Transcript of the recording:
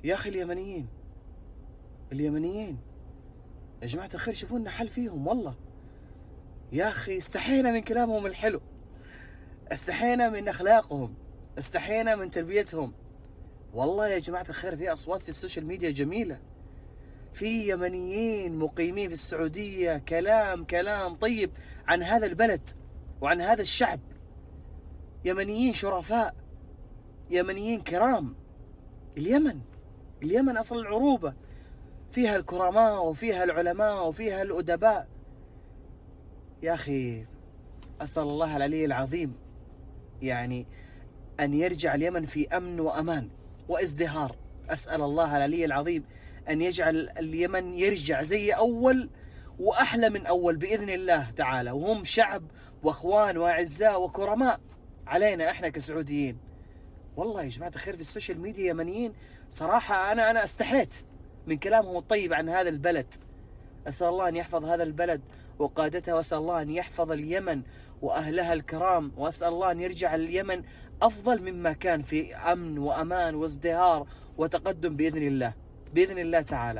يا أخي اليمنيين يا جماعة الخير، شوفوا لنا حل فيهم والله. يا أخي استحينا من كلامهم الحلو، استحينا من أخلاقهم، استحينا من تربيتهم. والله يا جماعة الخير في أصوات في السوشيال ميديا جميلة، في يمنيين مقيمين في السعودية كلام طيب عن هذا البلد وعن هذا الشعب. يمنيين شرفاء، يمنيين كرام. اليمن أصل العروبة، فيها الكرماء وفيها العلماء وفيها الأدباء. يا أخي أسأل الله العلي العظيم يعني أن يرجع اليمن في أمن وأمان وازدهار. أسأل الله العلي العظيم أن يجعل اليمن يرجع زي أول وأحلى من أول بإذن الله تعالى، وهم شعب وأخوان وأعزاء وكرماء علينا إحنا كسعوديين. والله يا جماعة الخير في السوشيال ميديا يمنيين صراحة أنا استحيت من كلامهم الطيب عن هذا البلد. أسأل الله أن يحفظ هذا البلد وقادته، وأسأل الله أن يحفظ اليمن وأهلها الكرام، وأسأل الله أن يرجع اليمن أفضل مما كان في أمن وأمان وازدهار وتقدم بإذن الله تعالى.